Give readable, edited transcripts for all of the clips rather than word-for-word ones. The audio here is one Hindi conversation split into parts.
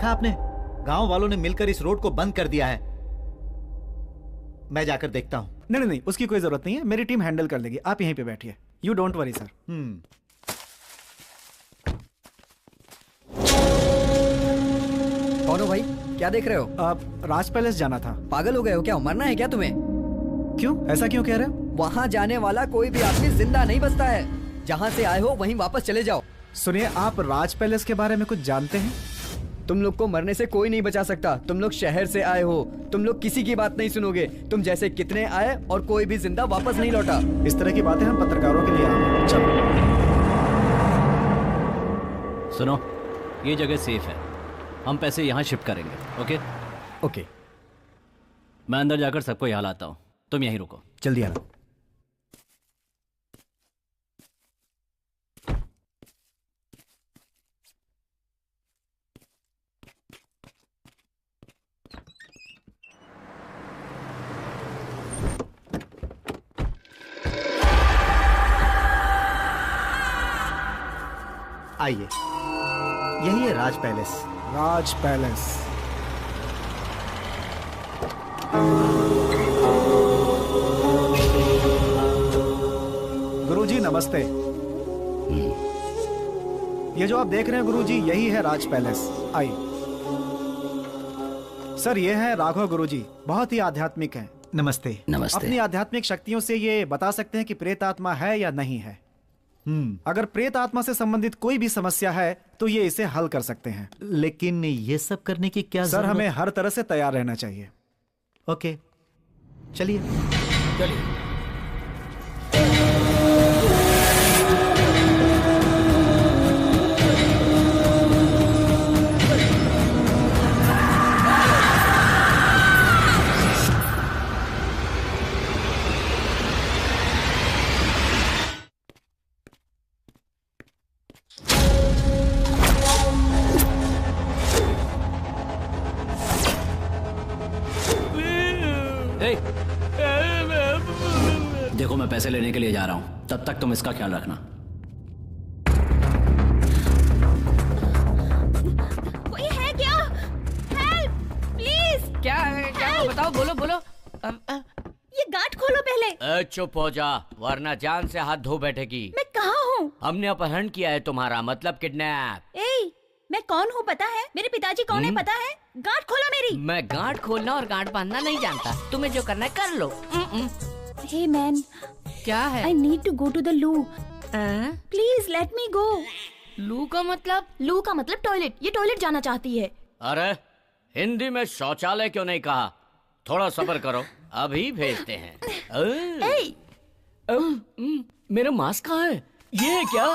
देखा आपने? गांव वालों ने मिलकर इस रोड को बंद कर दिया है। मैं जाकर देखता हूँ। नहीं नहीं, उसकी कोई जरूरत नहीं है, मेरी टीम हैंडल कर लेगी। आप यहीं पे बैठिए, यू डोंट वरी सर। कौन हो भाई? क्या देख रहे हो? आप राज पैलेस जाना था। पागल हो गए हो क्या? मरना है क्या तुम्हें? क्यों, ऐसा क्यों कह रहे हो? वहाँ जाने वाला कोई भी आदमी जिंदा नहीं बचता है। जहाँ से आए हो वहीं वापस चले जाओ। सुनिए, आप राज पैलेस के बारे में कुछ जानते हैं? तुम लोग को मरने से कोई नहीं बचा सकता। तुम लोग शहर से आए हो, तुम लोग किसी की बात नहीं सुनोगे। तुम जैसे कितने आए और कोई भी जिंदा वापस नहीं लौटा। इस तरह की बातें हम पत्रकारों के लिए आए। चलो सुनो, ये जगह सेफ है, हम पैसे यहाँ शिफ्ट करेंगे। ओके ओके, मैं अंदर जाकर सबको यहाँ लाता हूँ, तुम यहीं रुको। जल्दी आना। आइए, यही है राज पैलेस। राज पैलेस। गुरुजी नमस्ते। ये जो आप देख रहे हैं गुरुजी, यही है राज पैलेस। आइए। सर, ये है राघव गुरुजी, बहुत ही आध्यात्मिक हैं। नमस्ते। नमस्ते। अपनी आध्यात्मिक शक्तियों से ये बता सकते हैं कि प्रेत आत्मा है या नहीं है। अगर प्रेत आत्मा से संबंधित कोई भी समस्या है तो ये इसे हल कर सकते हैं। लेकिन ये सब करने की क्या सर, जरूरत? हमें हर तरह से तैयार रहना चाहिए। ओके, चलिए। चलिए। देखो, मैं पैसे लेने के लिए जा रहा हूँ, तब तक तुम इसका ख्याल रखना। कोई है क्या? Help please. क्या है? क्या है? बताओ, बोलो बोलो। ये गार्ड खोलो पहले। चुप हो जा, वरना जान से हाथ धो बैठेगी। मैं कहाँ हूँ? हमने अपहरण किया है तुम्हारा, मतलब किडनैप। ए, मैं कौन हूँ पता है? मेरे पिताजी कौन है पता है? गार्ड खोलो मेरी। मैं गांठ खोलना और गांठ बांधना नहीं जानता, तुम्हें जो करना है कर लो। हे मैन, क्या है? I need to go to the loo, please let me go. Loo का मतलब? लू का मतलब टॉयलेट। ये टॉयलेट जाना चाहती है। अरे हिंदी में शौचालय क्यों नहीं कहा? थोड़ा सब्र करो, अभी भेजते हैं। मेरा मास्क कहाँ है? ये है क्या?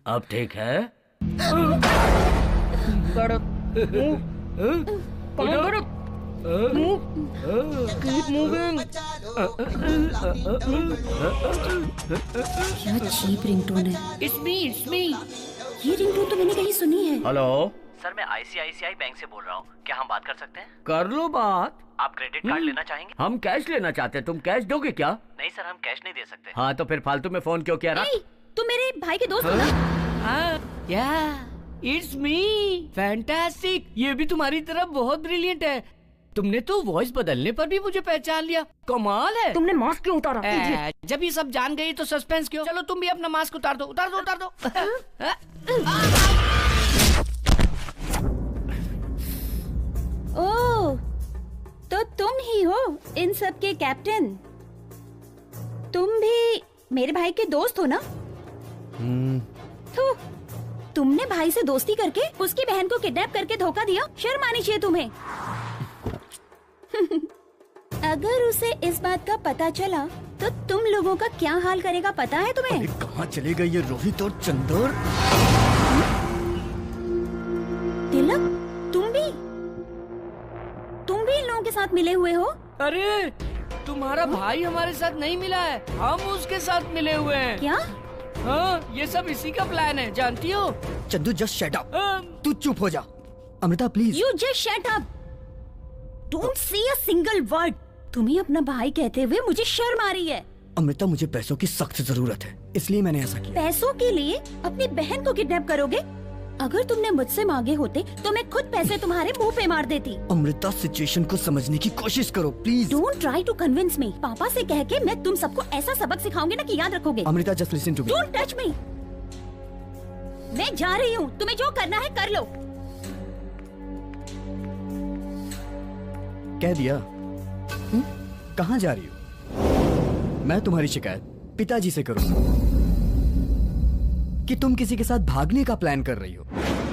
अब ठीक है? क्या चीप रिंगटोन है। It's me. ये रिंगटोन तो मैंने कहीं सुनी है। हेलो सर, मैं ICICI बैंक से बोल रहा हूँ, क्या हम बात कर सकते हैं? कर लो बात। आप क्रेडिट कार्ड लेना चाहेंगे? हम कैश लेना चाहते हैं, तुम कैश दोगे क्या? नहीं सर, हम कैश नहीं दे सकते। हाँ तो फिर फालतू में फोन क्यों किया? ए, तुम मेरे भाई के दोस्त हो ना? It's me. फैंटास्टिक। ये भी तुम्हारी तरह बहुत ब्रिलियंट है। तुमने तो वॉइस बदलने पर भी मुझे पहचान लिया, कमाल है। तुमने मास्क क्यों उतारा? जब ये सब जान गई तो सस्पेंस क्यों? चलो तुम भी अपना मास्क उतार दो। ओह, तो तुम ही हो इन सब के कैप्टन। तुम भी मेरे भाई के दोस्त हो ना? तो तुमने भाई से दोस्ती करके उसकी बहन को किडनैप करके धोखा दिया। शर्म आनी चाहिए तुम्हें। अगर उसे इस बात का पता चला तो तुम लोगों का क्या हाल करेगा पता है तुम्हें? कहाँ चले गए ये रोहित और चंदर? तिलक, तुम भी इन लोगों के साथ मिले हुए हो? अरे तुम्हारा भाई हमारे साथ नहीं मिला है, हम उसके साथ मिले हुए हैं। क्या? हाँ, ये सब इसी का प्लान है, जानती हो? Chandu just shut up. तू चुप हो जा। Amrita please. You just shut up. Don't say a single word. तुम्हें अपना भाई कहते हुए मुझे शर्म आ रही है। अमृता, मुझे पैसों की सख्त जरूरत है, इसलिए मैंने ऐसा किया। पैसों के लिए अपनी बहन को किडनैप करोगे? अगर तुमने मुझसे मांगे होते तो मैं खुद पैसे तुम्हारे मुंह पे मार देती। अमृता, सिचुएशन को समझने की कोशिश करो please. Don't try to convince me. पापा से कह के मैं तुम सबको ऐसा सबक सिखाऊंगी ना कि याद रखोगे। Amrita, just listen to me. Don't touch me. मैं जा रही हूँ, तुम्हें जो करना है कर लो। कह दिया। कहाँ जा रही हो? मैं तुम्हारी शिकायत पिताजी से करूंगा कि तुम किसी के साथ भागने का प्लान कर रही हो।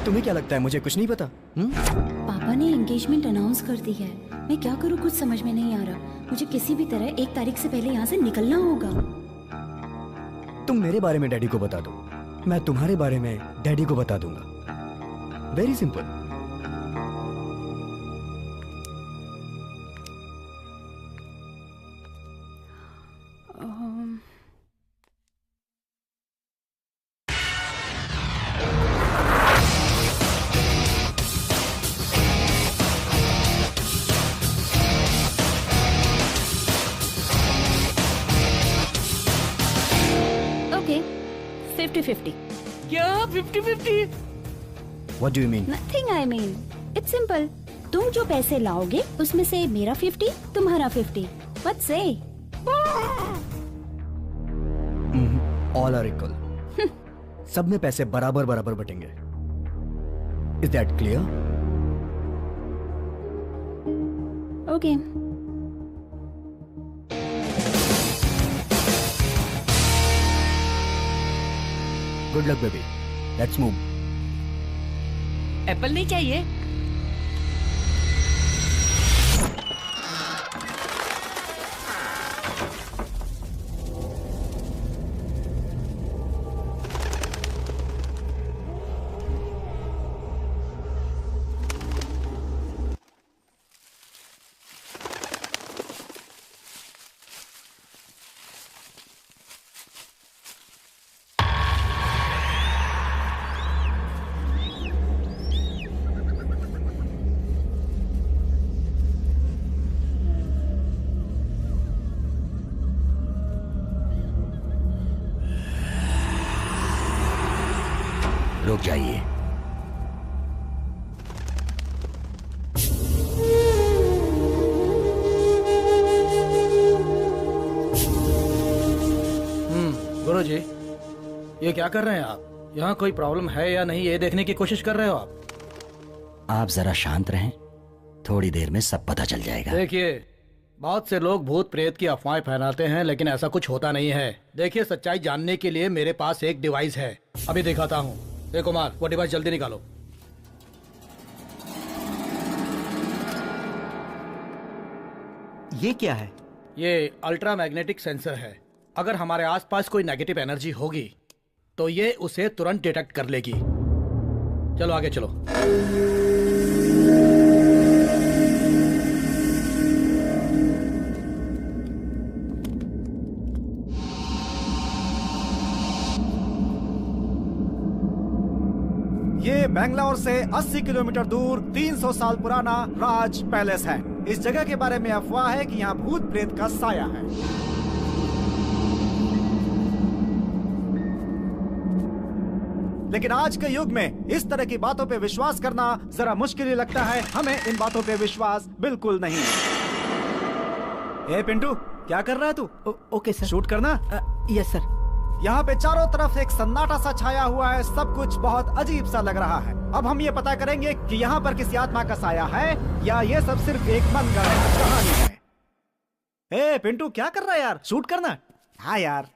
तुम्हें क्या लगता है मुझे कुछ नहीं पता? पापा ने एंगेजमेंट अनाउंस कर दी है। मैं क्या करूँ कुछ समझ में नहीं आ रहा। मुझे किसी भी तरह 1 तारीख से पहले यहाँ से निकलना होगा। तुम मेरे बारे में डैडी को बता दो, मैं तुम्हारे बारे में डैडी को बता दूंगा। Very simple. ओके, 50-50। क्या 50-50? What do you mean? Nothing I mean. It's simple. तुम जो पैसे लाओगे उसमें से मेरा 50, तुम्हारा 50। What say? All are equal. सब में पैसे बराबर बराबर बटेंगे। Is that clear? Okay. Good luck, baby. Let's move. Apple नहीं चाहिए? रुक जाइए। गुरुजी, ये क्या कर रहे हैं आप? यहाँ कोई प्रॉब्लम है या नहीं ये देखने की कोशिश कर रहे हो आप? आप जरा शांत रहें, थोड़ी देर में सब पता चल जाएगा। देखिए, बहुत से लोग भूत प्रेत की अफवाहें फैलाते हैं, लेकिन ऐसा कुछ होता नहीं है। देखिए, सच्चाई जानने के लिए मेरे पास एक डिवाइस है, अभी दिखाता हूँ। कुमार, वो डिवाइस जल्दी निकालो। ये क्या है? ये अल्ट्रा मैग्नेटिक सेंसर है। अगर हमारे आसपास कोई नेगेटिव एनर्जी होगी तो ये उसे तुरंत डिटेक्ट कर लेगी। चलो आगे चलो। ये बेंगलोर से 80 किलोमीटर दूर 300 साल पुराना राज पैलेस है। इस जगह के बारे में अफवाह है कि यहाँ भूत प्रेत का साया है। लेकिन आज के युग में इस तरह की बातों पे विश्वास करना जरा मुश्किल ही लगता है। हमें इन बातों पे विश्वास बिल्कुल नहीं। ए पिंटू, क्या कर रहा है तू? Okay sir. शूट करना? Yes sir. यहाँ पे चारों तरफ एक सन्नाटा सा छाया हुआ है, सब कुछ बहुत अजीब सा लग रहा है। अब हम ये पता करेंगे कि यहाँ पर किसी आत्मा का साया है या ये सब सिर्फ एक मनगढ़ंत कहानी है। ए पिंटू, क्या कर रहा है यार? शूट करना? हाँ यार।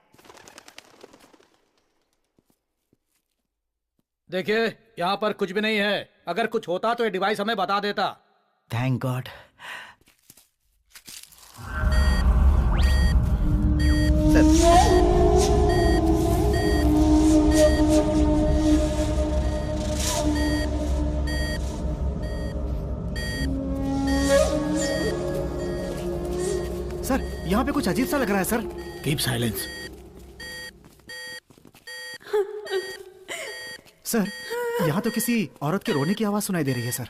देखिए, यहाँ पर कुछ भी नहीं है। अगर कुछ होता तो ये डिवाइस हमें बता देता। Thank God. सर, यहाँ पे कुछ अजीब सा लग रहा है सर। Keep silence. सर, यहाँ तो किसी औरत के रोने की आवाज सुनाई दे रही है sir.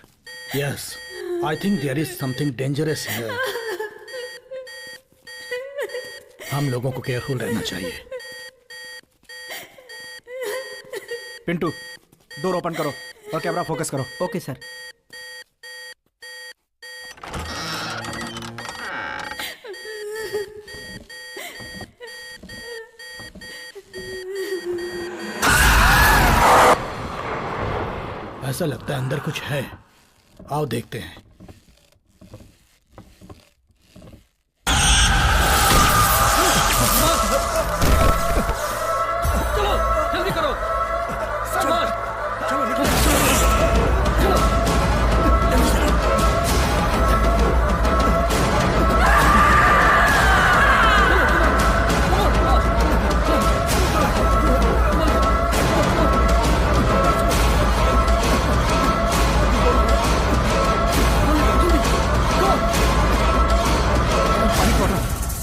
Yes, I think there is something dangerous here. हम लोगों को केयरफुल रहना चाहिए। पिंटू, डोर ओपन करो और कैमरा फोकस करो। Okay sir. ऐसा लगता है अंदर कुछ है, आओ देखते हैं। चलो जल्दी करो।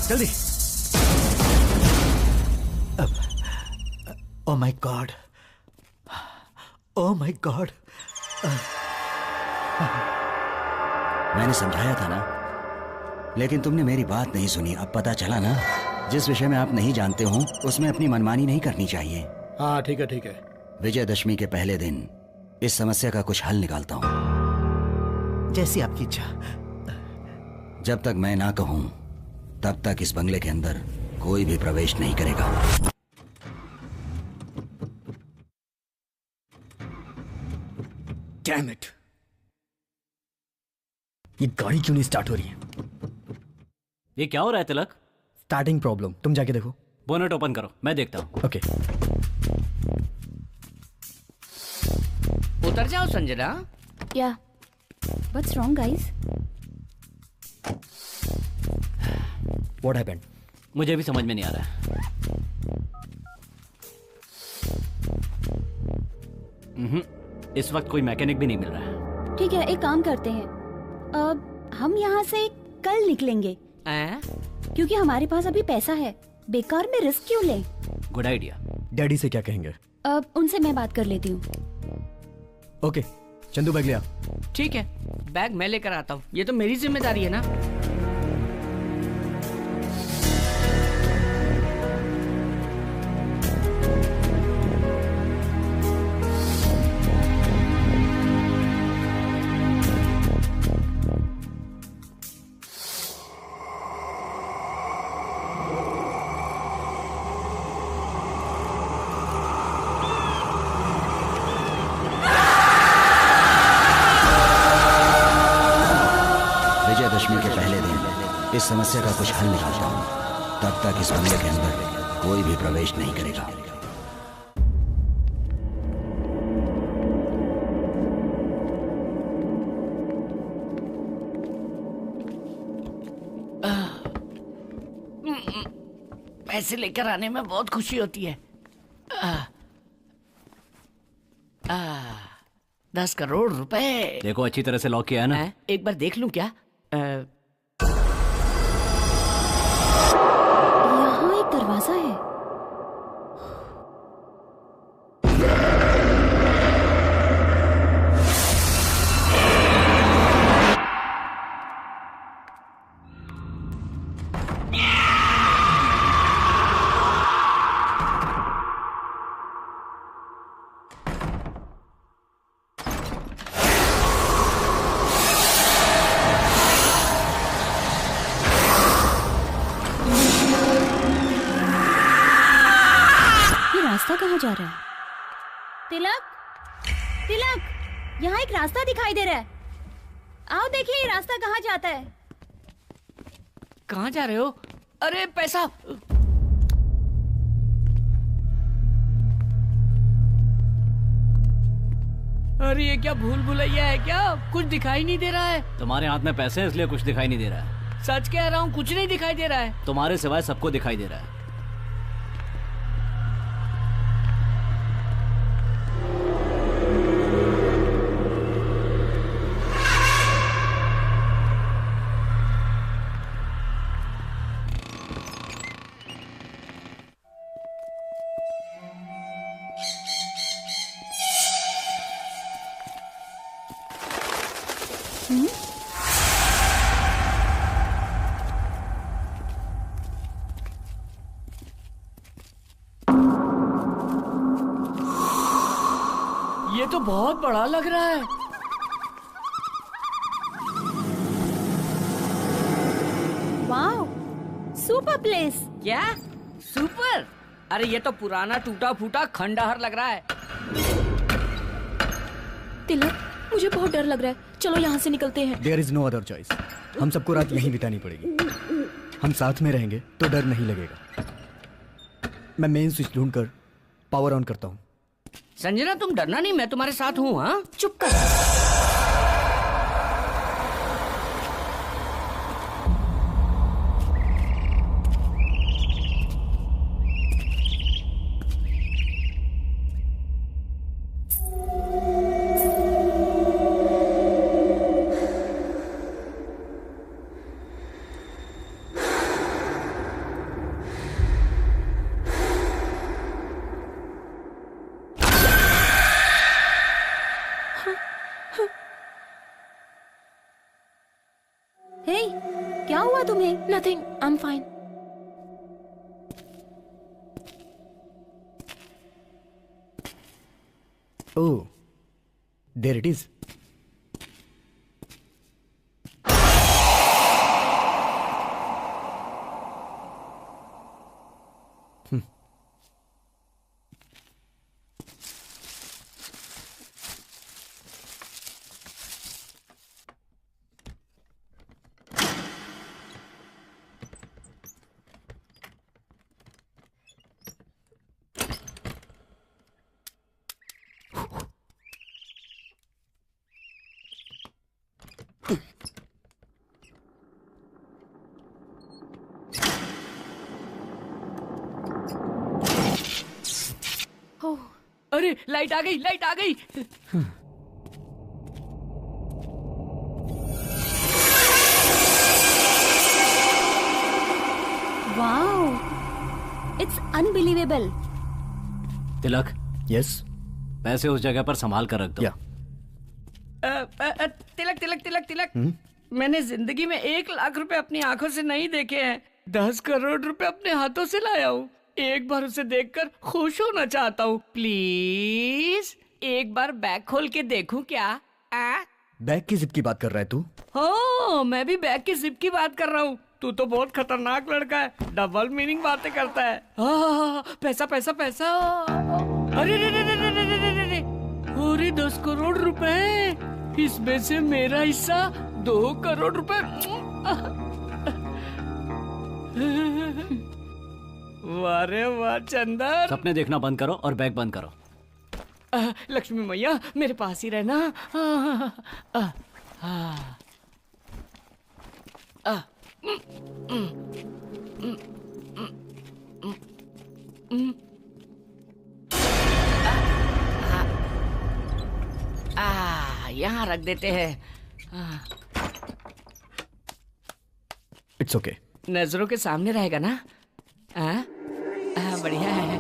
जल्दी। Oh my God, oh my God. मैंने समझाया था ना, लेकिन तुमने मेरी बात नहीं सुनी। अब पता चला ना, जिस विषय में आप नहीं जानते हो उसमें अपनी मनमानी नहीं करनी चाहिए। हाँ ठीक है ठीक है। विजयदशमी के पहले दिन इस समस्या का कुछ हल निकालता हूँ। जैसी आपकी इच्छा। जब तक मैं ना कहूं तब तक इस बंगले के अंदर कोई भी प्रवेश नहीं करेगा। डैम इट, ये गाड़ी क्यों नहीं स्टार्ट हो रही है? ये क्या हो रहा है तिलक? स्टार्टिंग प्रॉब्लम, तुम जाके देखो। बोनेट ओपन करो, मैं देखता हूँ। ओके। उतर जाओ संजना। या what's wrong guys? What happened? मुझे भी समझ में नहीं आ रहा है। इस वक्त कोई मैकेनिक भी नहीं मिल रहा है। ठीक है, एक काम करते हैं, अब हम यहाँ से कल निकलेंगे क्योंकि हमारे पास अभी पैसा है। बेकार में रिस्क क्यों लें? Good idea. डैडी से क्या कहेंगे? अब उनसे मैं बात कर लेती हूँ। ओके, चंदू बैग लिया। ठीक है, बैग मैं लेकर आता हूँ, ये तो मेरी जिम्मेदारी है ना। विजयदशमी के पहले दिन इस समस्या का कुछ हल निकालता हूँ। तब तक इस बंगले के अंदर कोई भी प्रवेश नहीं करेगा। पैसे लेकर आने में बहुत खुशी होती है। 10 करोड़ रुपए। देखो अच्छी तरह से लॉक किया है ना? एक बार देख लूं क्या? यहाँ एक दरवाजा है। रास्ता कहाँ जा रहा है? तिलक, तिलक, यहाँ एक रास्ता दिखाई दे रहा है। आओ देखिए ये रास्ता कहाँ जाता है। कहाँ जा रहे हो? अरे पैसा। अरे ये क्या भूल भुलैया है क्या? कुछ दिखाई नहीं दे रहा है। तुम्हारे हाथ में पैसे हैं इसलिए कुछ दिखाई नहीं दे रहा है। सच कह रहा हूँ, कुछ नहीं दिखाई दे रहा है। तुम्हारे सिवाय सबको दिखाई दे रहा है। बहुत बड़ा लग रहा है। Wow, super place. क्या सुपर? अरे ये तो पुराना टूटा फूटा खंडहर लग रहा है। तिलक, मुझे बहुत डर लग रहा है, चलो यहाँ से निकलते हैं। There is no other choice. हम सबको रात यहीं बितानी पड़ेगी। हम साथ में रहेंगे तो डर नहीं लगेगा। मैं मेन स्विच ढूंढकर पावर ऑन करता हूँ। संजना तुम डरना नहीं, मैं तुम्हारे साथ हूँ। हाँ चुप कर। हे, क्या हुआ तुम्हें? Nothing, I am fine. Oh, there it is. अरे लाइट आ गई, लाइट आ गई। Wow, it's unbelievable. Tilak, yes. पैसे उस जगह पर संभाल कर रख दो। या तिलक तिलक तिलक तिलक, मैंने जिंदगी में 1 लाख रुपए अपनी आंखों से नहीं देखे हैं। 10 करोड़ रुपए अपने हाथों से लाया हूँ। एक बार उसे देखकर खुश होना चाहता हूँ। प्लीज एक बार बैग खोल के देखूं क्या? बैग की जिप की बात कर रहा है तू? हाँ, मैं भी बैग की जिप की बात कर रहा हूँ। तू तो बहुत खतरनाक लड़का है, डबल मीनिंग बातें करता है। पैसा पैसा पैसा। अरे रे रे रे रे रे रे रे रे। अरे 10 करोड़ रुपए, इसमें से मेरा हिस्सा 2 करोड़ रुपए। वाह रे वाह चंदन। सपने देखना बंद करो और बैग बंद करो। लक्ष्मी मैया मेरे पास ही रहना। यहाँ रख देते हैं। It's okay. नजरों के सामने रहेगा ना? बढ़िया है।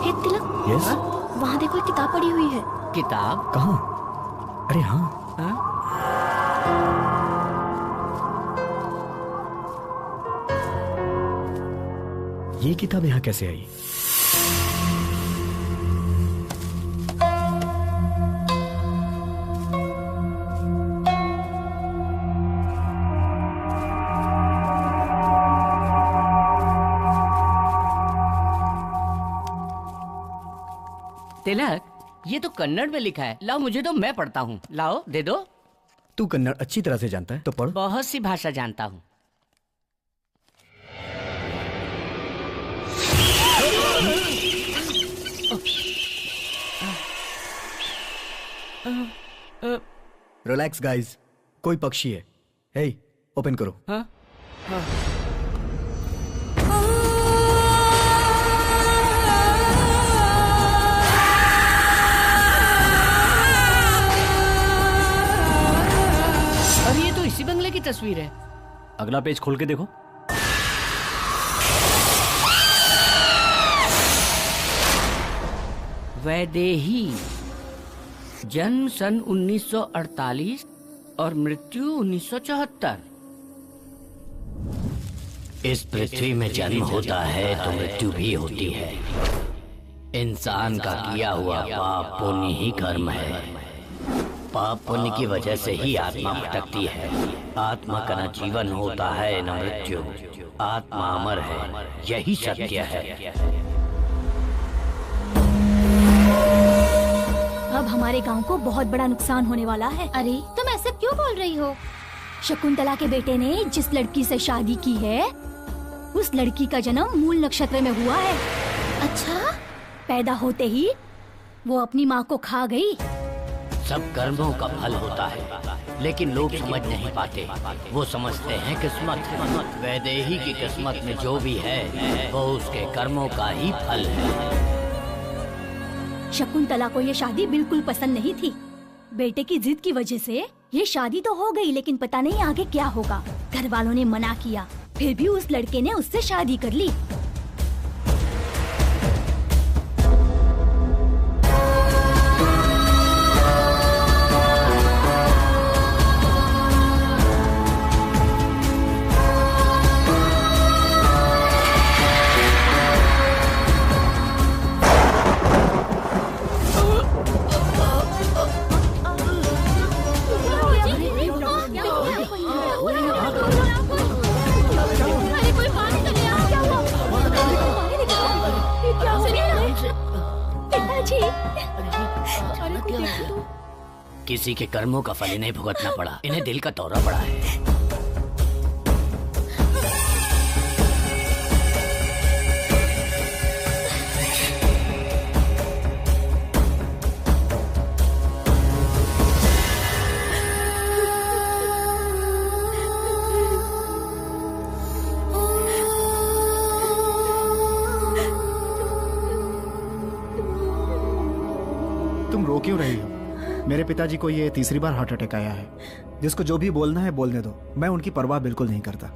हे तिलक, यस। वहाँ देखो, एक किताब पड़ी हुई है। किताब? कहाँ? अरे हाँ। ये किताब यहाँ कैसे आई? तिलक, ये तो कन्नड़ में लिखा है। लाओ मुझे दो, मैं पढ़ता हूँ। लाओ दे दो। तू कन्नड़ अच्छी तरह से जानता है तो पढ़। बहुत सी भाषा जानता हूँ। रिलैक्स गाइस, कोई पक्षी है। हे, ओपन करो। हाँ? हाँ। और ये तो इसी बंगले की तस्वीर है। अगला पेज खोल के देखो। वैदेही, जन्म सन 1948 और मृत्यु 1974। इस पृथ्वी में जन्म होता है तो मृत्यु भी होती है। इंसान का किया हुआ पाप पुण्य ही कर्म है। पाप पुण्य की वजह से ही आत्मा भटकती है। आत्मा का न जीवन होता है न मृत्यु। आत्मा अमर है, यही सत्य है। अब हमारे गांव को बहुत बड़ा नुकसान होने वाला है। अरे तुम ऐसे क्यों बोल रही हो? शकुंतला के बेटे ने जिस लड़की से शादी की है, उस लड़की का जन्म मूल नक्षत्र में हुआ है। अच्छा? पैदा होते ही वो अपनी माँ को खा गई। सब कर्मों का फल होता है, लेकिन लोग समझ नहीं पाते। वो समझते हैं किस्मत। वैदेही की किस्मत में जो भी है वो उसके कर्मों का ही फल है। शकुंतला को ये शादी बिल्कुल पसंद नहीं थी। बेटे की जिद की वजह से ये शादी तो हो गई, लेकिन पता नहीं आगे क्या होगा। घर वालों ने मना किया, फिर भी उस लड़के ने उससे शादी कर ली। किसी के कर्मों का फल इन्हें भुगतना पड़ा। इन्हें दिल का दौरा पड़ा है। तुम रो क्यों रही हो? मेरे पिताजी को ये तीसरी बार हार्ट अटैक आया है। जिसको जो भी बोलना है बोलने दो, मैं उनकी परवाह बिल्कुल नहीं करता।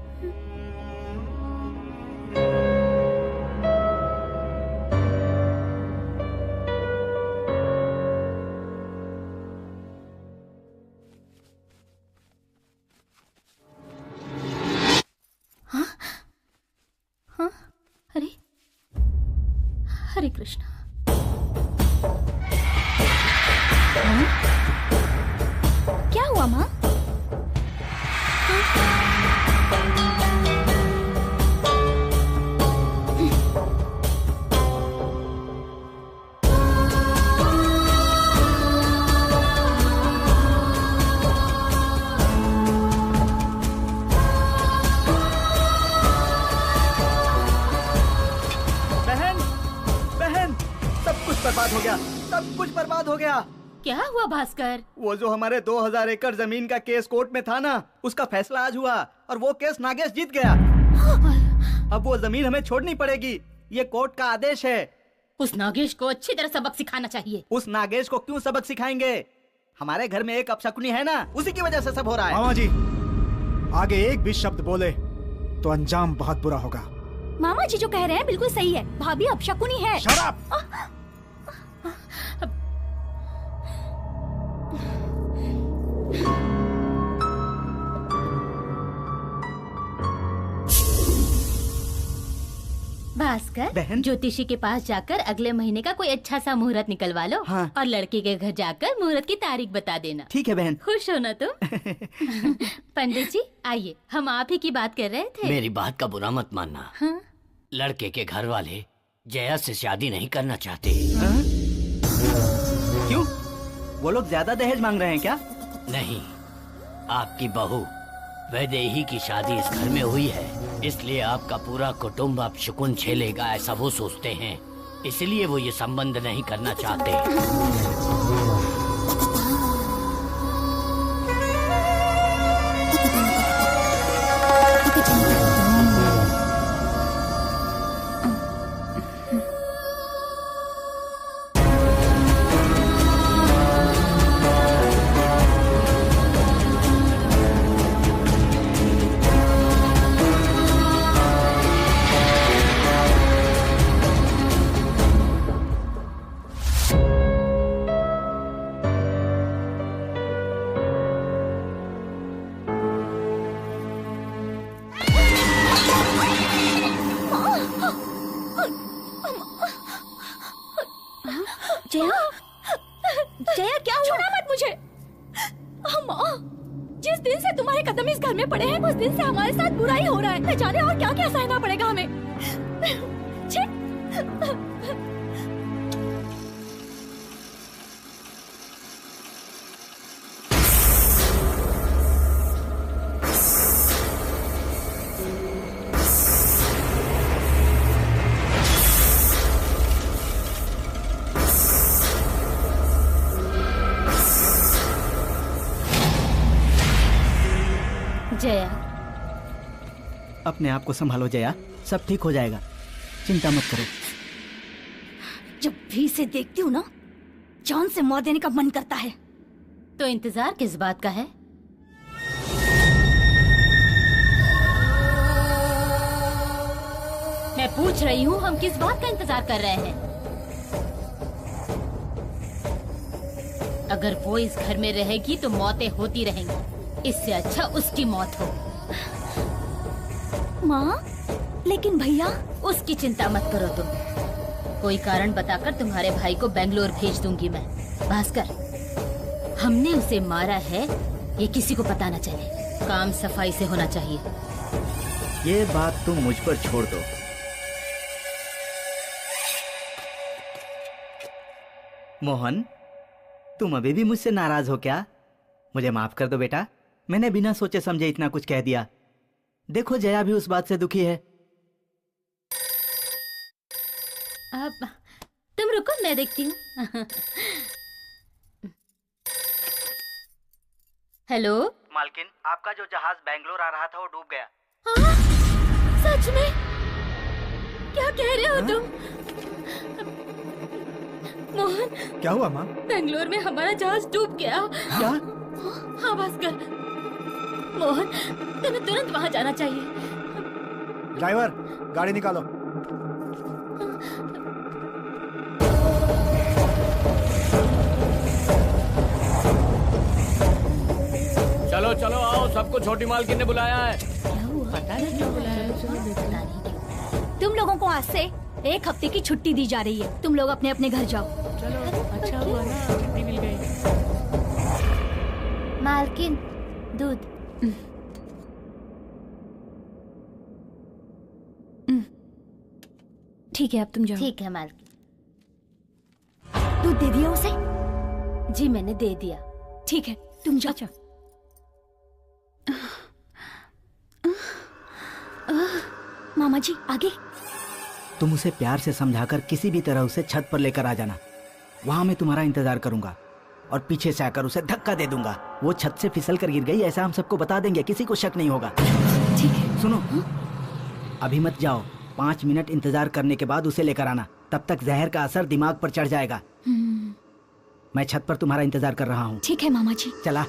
हाँ? हाँ? अरे हरे कृष्णा। क्या हुआ माँ? बहन, बहन, सब कुछ बर्बाद हो गया। सब कुछ बर्बाद हो गया। क्या हुआ भास्कर? वो जो हमारे 2000 एकड़ जमीन का केस कोर्ट में था ना, उसका फैसला आज हुआ और वो केस नागेश जीत गया। अब वो जमीन हमें छोड़नी पड़ेगी। ये कोर्ट का आदेश है। उस नागेश को अच्छी तरह सबक सिखाना चाहिए। उस नागेश को क्यों सबक सिखाएंगे? हमारे घर में एक अपशकुनी है ना, उसी की वजह से सब हो रहा है। मामा जी, आगे एक भी शब्द बोले तो अंजाम बहुत बुरा होगा। मामा जी जो कह रहे हैं बिल्कुल सही है। भाभी अपशकुनी है। शराब। भास्कर, बहन? ज्योतिषी के पास जाकर अगले महीने का कोई अच्छा सा मुहूर्त निकलवा लो। हाँ। और लड़के के घर जाकर मुहूर्त की तारीख बता देना। ठीक है बहन। खुश हो ना तुम? पंडित जी आइए, हम आप ही की बात कर रहे थे। मेरी बात का बुरा मत मानना। हाँ? लड़के के घर वाले जया से शादी नहीं करना चाहते। क्यों? वो लोग ज्यादा दहेज मांग रहे हैं क्या? नहीं, आपकी बहू वैदेही की शादी इस घर में हुई है, इसलिए आपका पूरा कुटुंब अब शकुन झेलेगा, ऐसा वो सोचते हैं। इसलिए वो ये संबंध नहीं करना चाहते। जया क्या हुआ? छूना मत मुझे। माँ, जिस दिन से तुम्हारे कदम इस घर में पड़े हैं उस दिन से हमारे साथ बुराई हो रहा है। न जाने और क्या क्या सहना पड़ेगा हमें। छी। जया, अपने आप को संभालो जया, सब ठीक हो जाएगा, चिंता मत करो। जब भी इसे देखती हूँ ना, जान से मार देने का मन करता है। तो इंतजार किस बात का है? मैं पूछ रही हूँ, हम किस बात का इंतजार कर रहे हैं? अगर वो इस घर में रहेगी तो मौतें होती रहेंगी। इससे अच्छा उसकी मौत हो। माँ, लेकिन भैया। उसकी चिंता मत करो तुम। कोई कारण बताकर तुम्हारे भाई को बेंगलोर भेज दूंगी मैं। भास्कर, हमने उसे मारा है, ये किसी को पता न चले। काम सफाई से होना चाहिए। ये बात तुम मुझ पर छोड़ दो। मोहन, तुम अभी भी मुझसे नाराज हो क्या? मुझे माफ कर दो बेटा, मैंने बिना सोचे समझे इतना कुछ कह दिया। देखो जया भी उस बात से दुखी है। अब तुम रुको, मैं देखती हूँ। हेलो मालकिन, आपका जो जहाज बेंगलोर आ रहा था वो डूब गया। हाँ? सच में? क्या कह रहे हो तुम? मोहन, क्या हुआ माँ? बेंगलोर में हमारा जहाज डूब गया। क्या? हाँ भास्कर, मोहन तुम्हें तुरंत वहाँ जाना चाहिए। ड्राइवर, गाड़ी निकालो। चलो चलो आओ, सबको छोटी मालकिन ने बुलाया है। क्या हुआ? पता नहीं क्यों बुलाया। पता नहीं क्यों। तुम लोगों को आज से 1 हफ्ते की छुट्टी दी जा रही है। तुम लोग अपने अपने घर जाओ। चलो, अच्छा हुआ ना, छुट्टी मिल गई। मालकिन, दूध। ठीक है, अब तुम जाओ। ठीक है मालकिन। दूध दे दिया उसे? जी मैंने दे दिया। ठीक है, तुम जाओ। अच्छा। मामा जी, आगे। तुम उसे प्यार से समझाकर किसी भी तरह उसे छत पर लेकर आ जाना। वहां मैं तुम्हारा इंतजार करूंगा और पीछे से आकर उसे धक्का दे दूंगा। वो छत से फिसल कर गिर गई ऐसा हम सबको बता देंगे, किसी को शक नहीं होगा। ठीक है। सुनो, अभी मत जाओ, 5 मिनट इंतजार करने के बाद उसे लेकर आना। तब तक जहर का असर दिमाग पर चढ़ जाएगा। मैं छत पर तुम्हारा इंतजार कर रहा हूँ। ठीक है मामा जी। चला।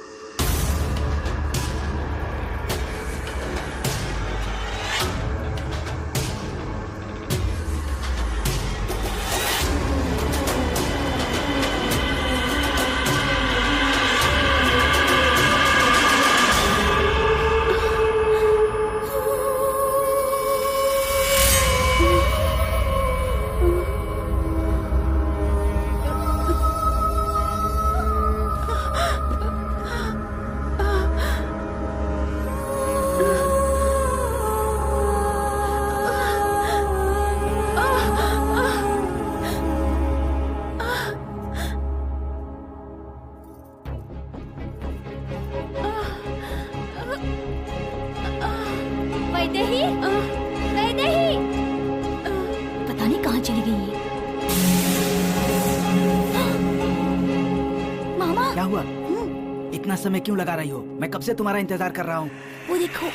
पता नहीं कहाँ चली गई है। मामा, क्या हुआ? इतना समय क्यों लगा रही हो? मैं कब से तुम्हारा इंतजार कर रहा हूँ। वो देखो।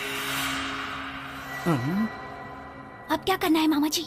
अब क्या करना है मामा जी?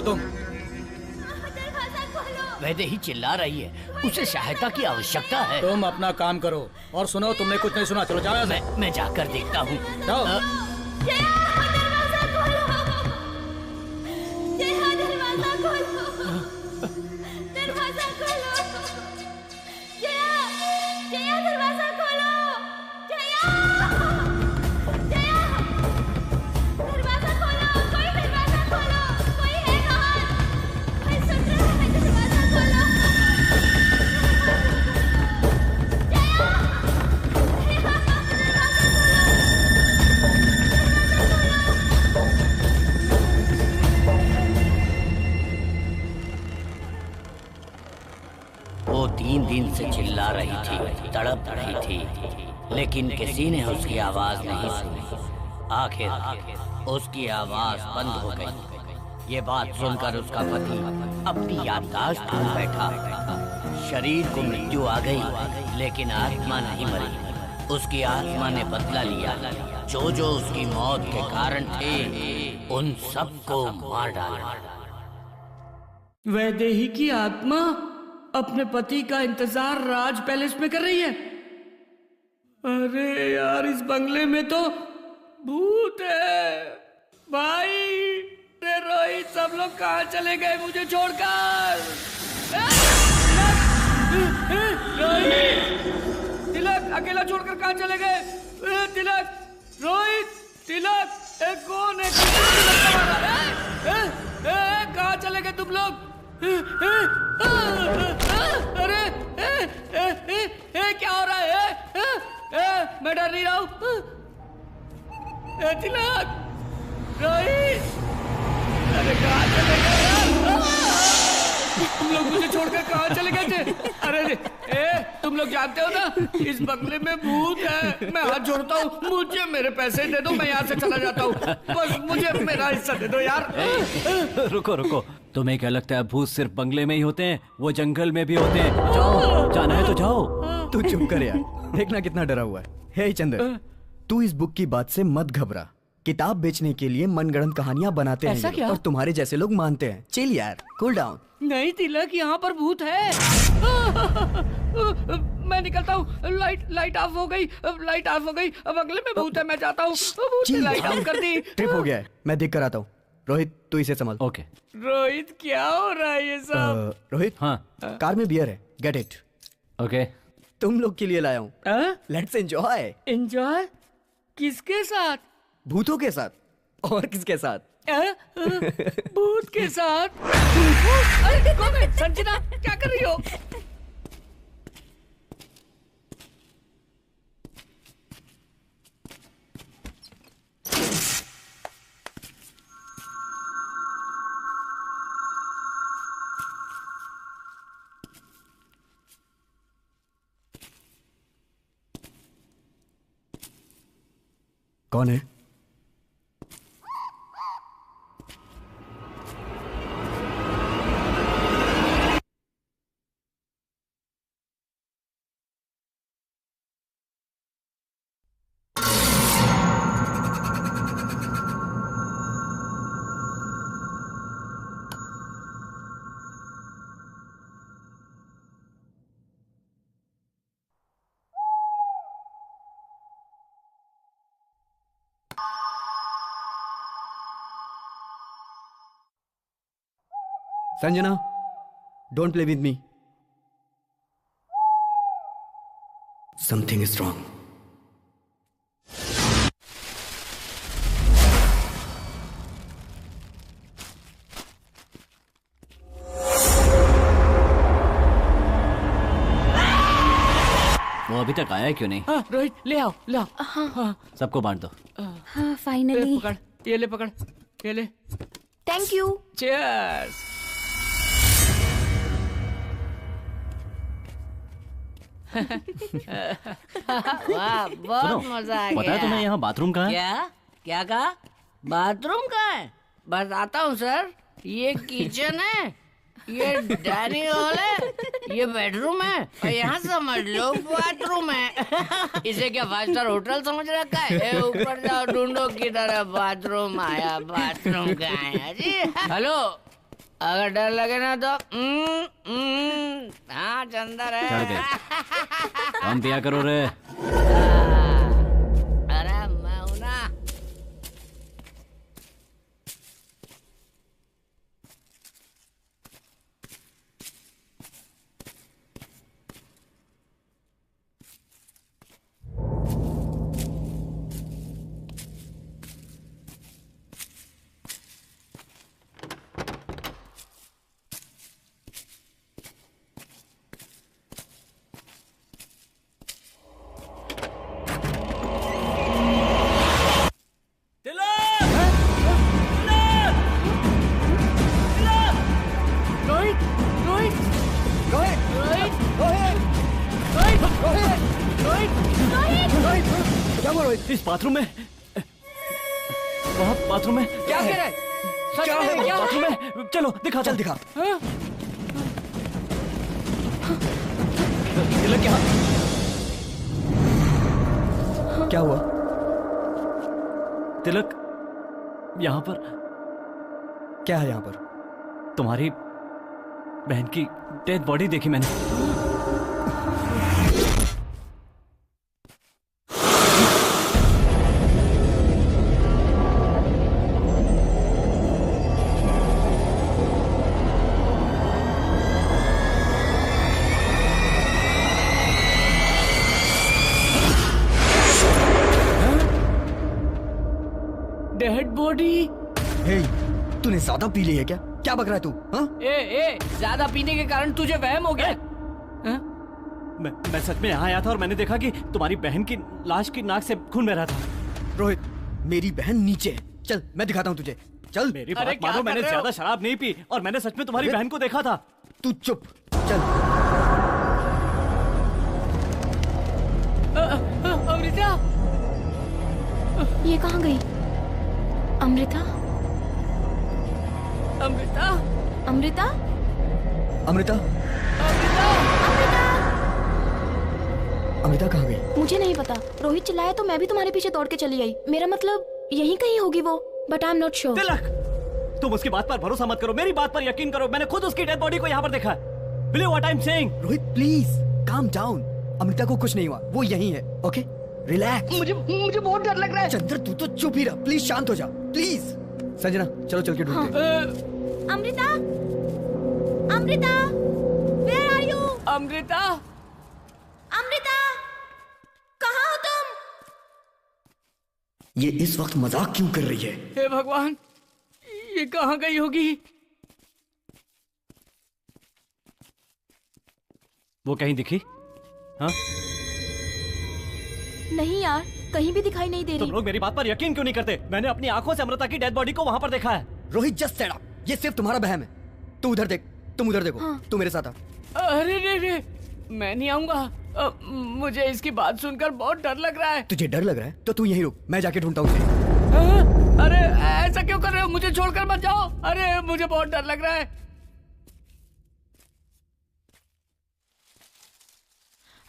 तुम? वैदे ही चिल्ला रही है, उसे सहायता की आवश्यकता है। तुम अपना काम करो। और सुनो, तुमने कुछ नहीं सुना, चलो जाओ यहाँ से। मैं जाकर देखता हूँ। जाओ। वो 3 दिन से चिल्ला रही थी, तड़प रही थी, लेकिन किसी ने उसकी आवाज नहीं सुनी। आखिर उसकी आवाज बंद हो गई। ये बात सुनकर उसका पति अपनी याददाश्त खो बैठा। शरीर को मृत्यु आ गई, लेकिन आत्मा नहीं मरी। उसकी आत्मा ने बदला लिया। जो जो उसकी मौत के कारण थे, उन सबको मार डाला। वैदेही की आत्मा अपने पति का इंतजार राज पैलेस में कर रही है। अरे यार, इस बंगले में तो भूत है। भाई रे रोहित, सब लोग कहाँ चले गए मुझे छोड़कर? रोहित, तिलक अकेला छोड़कर कहाँ चले गए? तिलक, रोहित, तिलक, कौन है? कहाँ चले गए तुम लोग? अरे क्या हो रहा है? मैं डर नहीं रहा हूँ। तिलक, रोहित, अरे कहाँ चले गए? तुम लोग मुझे छोड़कर कहाँ चले गए थे? अरे तुम लोग जानते हो ना, इस बंगले में भूत है। मैं हाथ जोड़ता हूँ, मुझे मेरे पैसे दे दो, मैं यहाँ से चला जाता हूँ। बस मुझे मेरा हिस्सा दे दो यार। रुको रुको, तुम्हें क्या लगता है भूत सिर्फ बंगले में ही होते हैं? वो जंगल में भी होते हैं। जाओ, जाना है तो जाओ। तू चुप कर यार, देखना कितना डरा हुआ है। हे चंद्र, तू इस बुक की बात से मत घबरा। किताब बेचने के लिए मनगढ़ंत कहानियां बनाते हैं ये लोग, और तुम्हारे जैसे लोग मानते हैं। चिल यार, कूल डाउन। नहीं तिलक, यहाँ पर भूत है। मैं निकलता हूँ। लाइट ऑफ हो गई, लाइट ऑफ हो गई। अब अगले में भूत है, मैं जाता हूँ। लाइट ऑफ कर दी। ट्रिप हो गया है, मैं देख कर आता हूँ। रोहित, तू इसे संभाल। ओके। रोहित, क्या हो रहा है ये सब? रोहित, हाँ, कार में बियर है, गेट इट। ओके। तुम लोग के लिए लाया हूँ, लेट्स एंजॉय। एंजॉय? किसके साथ? भूतों के साथ। और किसके साथ? भूत के साथ? अरे कौन है? संजना, क्या कर रही हो? कौन है? Sanjana, don't play with me. Something is wrong. वो अभी तक आया क्यों नहीं? रोहित, ले आओ, ले आओ। हाँ, सबको बांट दो। हाँ, फाइनली। पकड़, ये ले, पकड़, ये ले। Thank you. चीयर्स। वाह, बहुत मजा आ गया। पता है तुम्हें यहाँ बाथरूम कहाँ है? क्या कहा? बाथरूम कहाँ है? बताता हूँ सर। ये किचन है, ये डाइनिंग हॉल है, ये बेडरूम है, और यहाँ समझ लो बाथरूम है। इसे क्या 5 स्टार होटल समझ रखा है? ऊपर जाओ, ढूंढो किधर है बाथरूम। आया, बाथरूम कहाँ है जी? हेलो, अगर डर लगे ना तो हाँ चंदर है। चढ़ गए। कम पिया करो रे। अरे मैं हूं ना। क्या हुआ रोहित? इस बाथरूम में, वहाँ बाथरूम में क्या है? कह रहा है? सच क्या में है क्या बाथरूम है? में? चलो दिखा, चल दिखा। हाँ? तिलक क्या हुआ? तिलक यहाँ पर क्या है? यहाँ पर तुम्हारी बहन की डेड बॉडी देखी मैंने। Dead body? हे, तूने ज्यादा पी ली है क्या? क्या बक रहा है तू? हाँ? ए, ज्यादा पीने के कारण तुझे वहम हो गया? हाँ? मैं सच में यहाँ आया था और मैंने देखा कि तुम्हारी बहन की लाश की नाक से खून बह रहा था। रोहित, मेरी बहन नीचे है। चल मैं दिखाता हूँ तुझे। चल मेरी बात मानो, मैंने ज्यादा शराब नहीं पी और मैंने सच में तुम्हारी बहन को देखा था। तू चुप। चल। अमृता, ये कहाँ गई? अमृता? अमृता, अमृता? अमृता, अमृता कहाँ गई? मुझे नहीं पता। रोहित चिल्लाया तो मैं भी तुम्हारे पीछे दौड़ के चली आई। मेरा मतलब यहीं कहीं होगी वो, but I am not sure. Tilak, तुम उसकी बात पर भरोसा मत करो, मेरी बात पर यकीन करो। मैंने खुद उसकी डेड बॉडी को यहाँ पर देखा। Believe what I am saying. Rohit please calm down. Amrita को कुछ नहीं हुआ, वो यहीं है। Okay relax. मुझे बहुत डर लग रहा है। चंद्र तू तो चुप ही रह, प्लीज शांत हो जा प्लीज। संजना चलो चल के ढूंढते हैं। Amrita, Amrita, where are you? Amrita, Amrita, कहाँ हो तुम? ये इस वक्त मजाक क्यों कर रही है? हे भगवान, ये कहाँ गई होगी? वो कहीं दिखी? हाँ? नहीं यार, कहीं भी दिखाई नहीं दे तुम रही। लोग मेरी बात पर यकीन क्यों नहीं करते? मैंने अपनी आंखों से अमृता की डेड बॉडी को वहाँ पर देखा है। Rohit just said up. ये सिर्फ तुम्हारा बहम है। तू उधर देख, तुम उधर देखो। हाँ। तू मेरे साथ आ। अरे रे, मैं नहीं आऊंगा। मुझे इसकी बात सुनकर बहुत डर लग रहा है। तुझे डर लग रहा है तो तू यहीं रुक, मैं जाके ढूंढता हूँ। अरे ऐसा क्यों कर रहे हो? मुझे छोड़कर मत जाओ। अरे मुझे बहुत डर लग रहा है।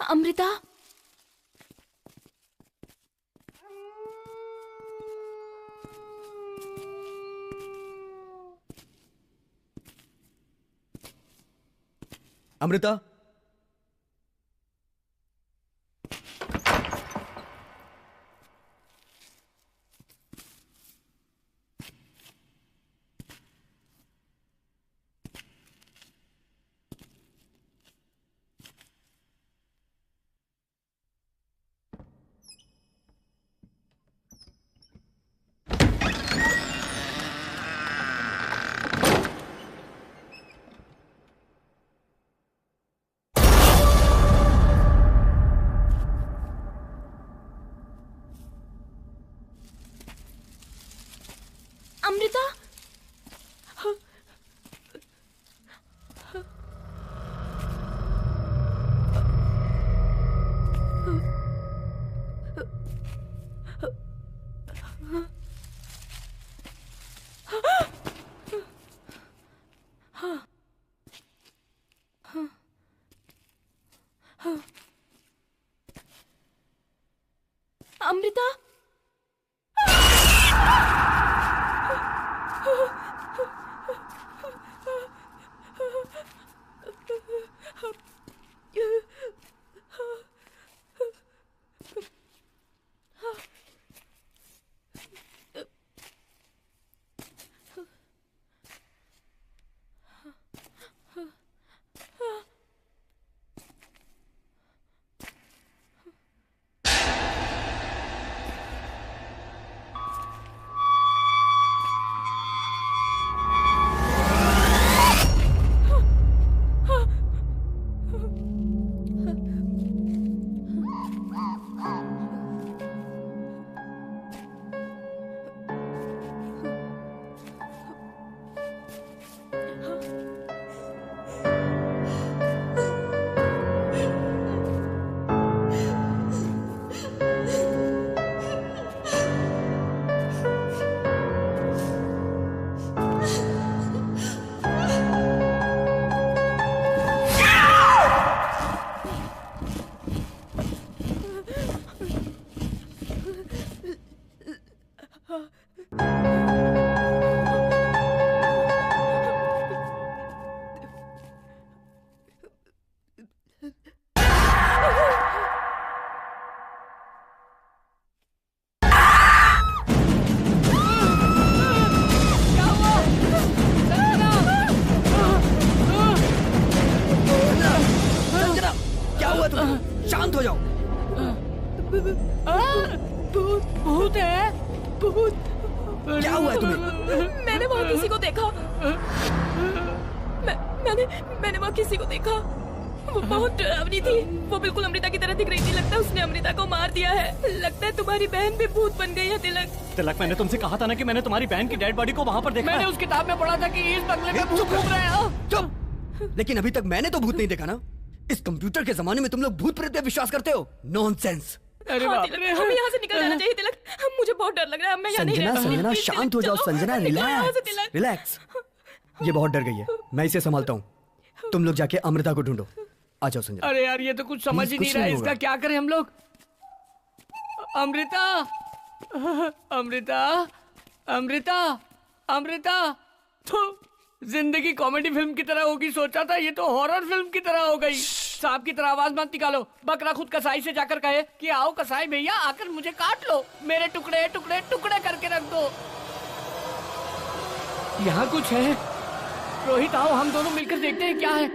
अमृता, अमृता, अमृता, अमृता, शांत हो जाओ। भूत है, भूत। क्या हुआ तुम्हें? मैंने वहाँ किसी को देखा। मैंने वहाँ किसी को देखा। वो बहुत डरावनी थी। वो बिल्कुल अमृता की तरह दिख रही थी। लगता है उसने अमृता को मार दिया है। लगता है तुम्हारी बहन भी भूत बन गई है तिलक। तिलक, मैंने तुमसे कहा था ना कि मैंने तुम्हारी बहन की डेड बॉडी को वहाँ पर देखा। मैंने उस किताब में पढ़ा था कि इस बंगले में भूत घूम रहे हैं। चुप। लेकिन अभी तक मैंने तो भूत नहीं देखा ना। इस कंप्यूटर के जमाने में तुम लोग भूत प्रेत पे विश्वास करते हो? नॉनसेंस। अरे हाँ, तिलक, हमें यहाँ से निकल जाना चाहिए तिलक। मुझे बहुत डर लग रहा है। मैं यहाँ नहीं रह सकती। संजना, प्लीज, शांत हो जाओ। चलो, संजना, निकलो यहाँ से, रिलैक्स तिलक। रिलैक्स। ये बहुत डर गई है, मैं इसे संभालता हूँ। तुम लोग जाके अमृता को ढूंढो। आ जाओ संजना। अरे यार, ये तो कुछ समझ ही नहीं रहा है। इसका क्या करें हम लोग? अमृता, अमृता, अमृता, अमृता। तो जिंदगी कॉमेडी फिल्म की तरह होगी सोचा था, ये तो हॉरर फिल्म की तरह हो गई। सांप की तरह आवाज मत निकालो। बकरा खुद कसाई से जाकर कहे कि आओ कसाई भैया, आकर मुझे काट लो, मेरे टुकड़े टुकड़े टुकड़े करके रख दो। यहाँ कुछ है। रोहित आओ, हम दोनों मिलकर देखते हैं क्या है।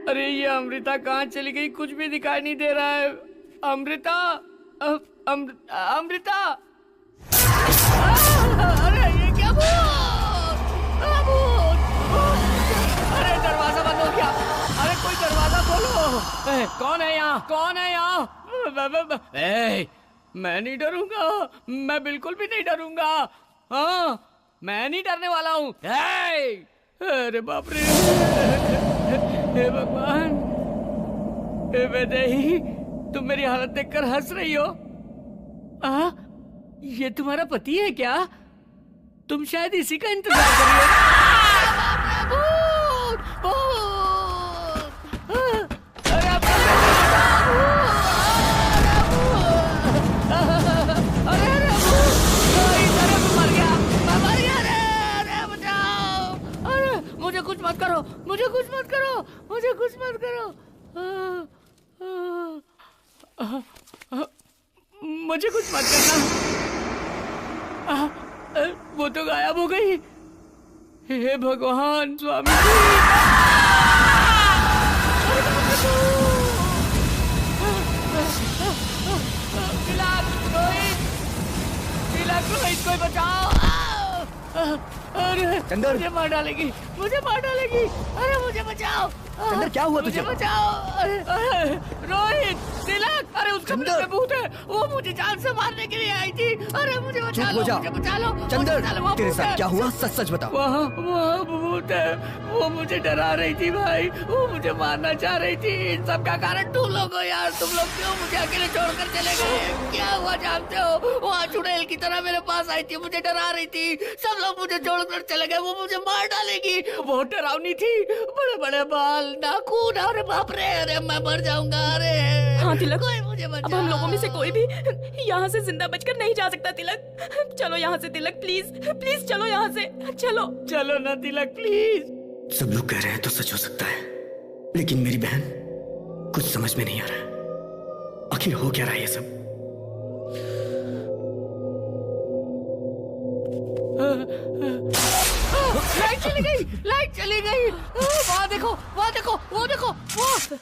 अरे ये अमृता कहाँ चली गई? कुछ भी दिखाई नहीं दे रहा है। अमृता, अमृता। अरे ये क्या अरे दरवाजा बंद हो गया। अरे कोई दरवाजा खोलो। कौन है यहाँ? कौन है यहाँ? मैं नहीं डरूंगा। मैं बिल्कुल भी नहीं डरूंगा। हाँ, मैं नहीं डरने वाला हूँ। अरे बाप रे, हे भगवान, हे वैदेही, तुम मेरी हालत देखकर हंस रही हो? ये तुम्हारा पति है क्या? तुम शायद इसी का इंतजार कर रही हो। मुझे कुछ मत करो, मुझे कुछ मत करो, मुझे कुछ मत करो। मुझे कुछ मत करना। वो तो गायब हो गई। हे भगवान स्वामी रोहित, कोई बचाओ। अरे चंदर, मुझे मार डालेगी, मुझे मार डालेगी। अरे मुझे बचाओ। चंदर, क्या हुआ तुझे? मुझे बचाओ। अरे रोहित, तिलक, अरे उस कमरे में भूत है। वो मुझे जान से मारने के लिए आई थी। अरे मुझे बचा लो, मुझे बचा लो। चंदर, तेरे साथ क्या हुआ? सच सच बताओ। वहाँ भूत है। वो मुझे डरा रही थी भाई। वो मुझे मारना चाह रही थी। इन सब का कारण तुम लोग हो यार। तुम लोग क्यों मुझे अकेले छोड़कर चले गए? क्या हुआ जानते हो? वो चुड़ैल की तरह मेरे पास आई थी, मुझे डरा रही थी। सब लोग मुझे छोड़कर चले गए। वो मुझे मार डालेगी। बहुत डरावनी थी, बड़े बड़े बाल, नाखून। अरे बाप रे, अरे मैं मर जाऊंगा। अरे हाँ तिलक, कोई मुझे अब हम लोगों में से कोई भी यहाँ से जिंदा बचकर नहीं जा सकता। तिलक चलो यहाँ से, तिलक प्लीज प्लीज चलो यहाँ से। चलो चलो ना तिलक, प्लीज। सब लोग कह रहे हैं तो सच हो सकता है, लेकिन मेरी बहन, कुछ समझ में नहीं आ रहा है। आखिर हो क्या रहा है ये सब? लाइट चली गई, लाइट चली गई। वहाँ देखो, वहाँ देखो, वो देखो, वो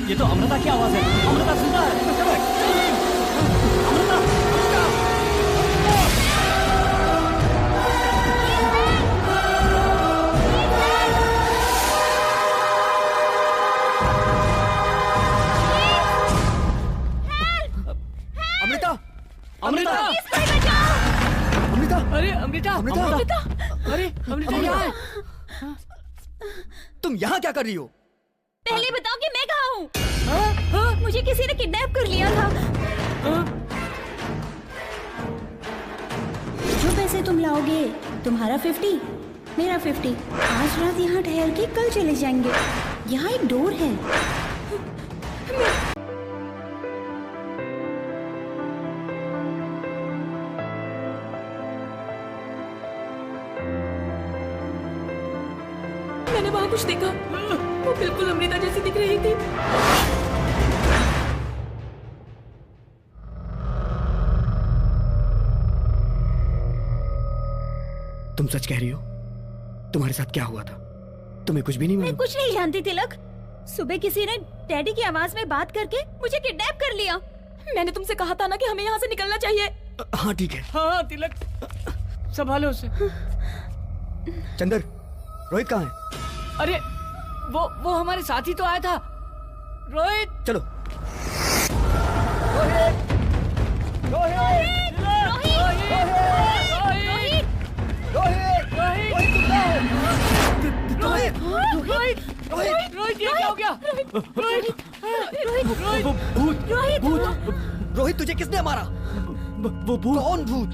ये तो अमृता की आवाज है। अमृता सुन रहा है। अमृता, अमृता, अमृता, अमृता, अरे अमृता, अमृता, अरे अमृता यहाँ है। तुम यहाँ क्या कर रही हो? पहले बताओ कि मैं कहाँ हूँ? मुझे किसी ने किडनैप कर लिया था। जो पैसे तुम लाओगे, तुम्हारा 50, मेरा 50। आज रात यहाँ ठहर के कल चले जाएंगे। यहाँ एक डोर है। मैंने वहाँ कुछ देखा। वो बिल्कुल अमृता जैसी दिख रही थी। तुम सच कह रही हो? तुम्हारे साथ क्या हुआ था? तुम्हें कुछ भी नहीं मैं मालूम? कुछ नहीं जानती तिलक। सुबह किसी ने डैडी की आवाज में बात करके मुझे किडनैप कर लिया। मैंने तुमसे कहा था ना कि हमें यहाँ से निकलना चाहिए। हाँ ठीक है। हाँ तिलक, संभालो उसे। चंदर, रोहित कहाँ है? अरे वो हमारे साथ ही तो आया था। रोहित, चलो। रोहित ये क्या हो गया? रोहित, तुझे किसने मारा? वो भूत। कौन भूत?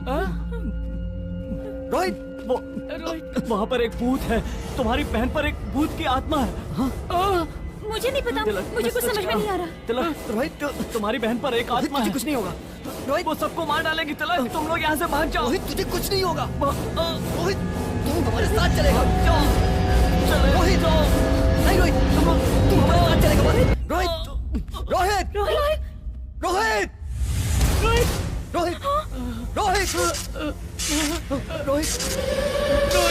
रोहित, वहाँ पर एक भूत है। तुम्हारी बहन पर एक भूत की आत्मा है। हाँ? मुझे नहीं पता, मुझे कुछ समझ में नहीं आ रहा। तिलक, रोहित, तुम्हारी बहन पर एक आत्मा है। कुछ नहीं होगा। रोहित, वो सबको मार डालेगी। तिलक, तुम लोग यहाँ से भाग जाओ। रोहित, तुझे कुछ नहीं होगा। रोहित, तू हमारे साथ चलेगा। रोहित, नहीं रोहित, तू हमारे साथ चलेगा। रोहित, रोहित, रोहित, रोहित, रोहित, रोहित, रोहित,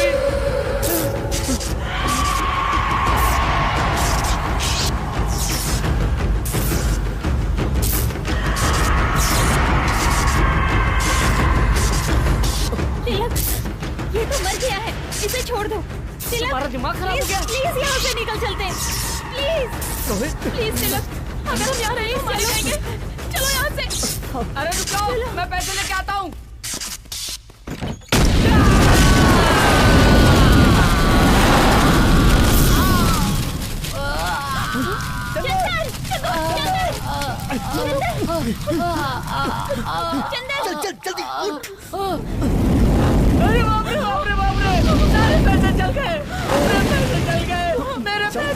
तिलक, ये तो मर गया है, इसे छोड़ दो। तिलक, तुम्हारा दिमाग खराब हो गया। प्लीज यहाँ से निकल चलते हैं। प्लीज रोहित, प्लीज तिलक, अगर हम यहाँ रहे मारे जाएंगे। चलो यहाँ से। अरे रुको, मैं पैसे लेके आता हूँ। चल चल जल्दी उठ। अरे बाप रे बाप रे बाप रे, सारे पैसे चल गए। मेरे पैसे चल गए। मेरे पैसे।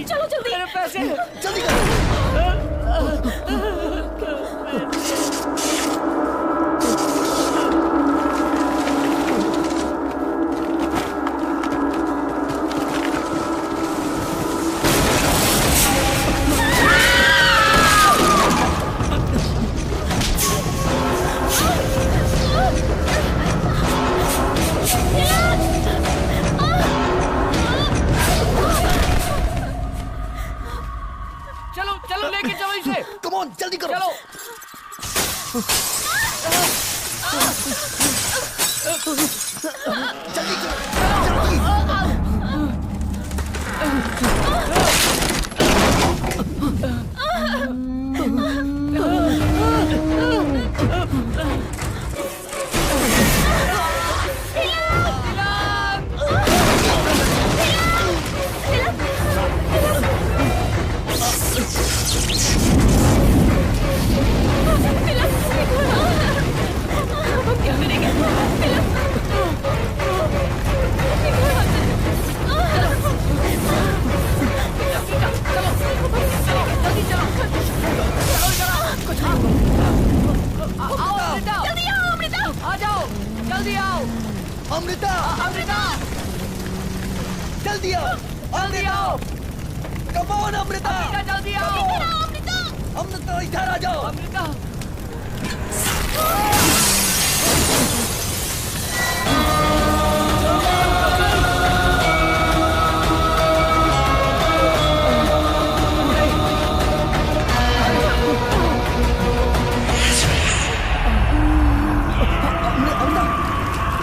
चलो जल्दी। मेरे पैसे जल्दी कर। चलो चलो, लेके चलो इसे। कम ऑन, जल्दी करो। चलो। जल्दी करो। अमृता, अमृता, जल्दी आओ। जल्दी आओ। कम ऑन अमृता, जल्दी आओ। अमृता इधर आ जाओ। अमृता,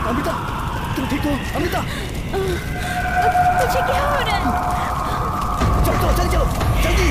अमृता, तुम ठीक हो? अमृता, तुझे क्या हो रहा है? चलो चलो जल्दी चलो, जल्दी।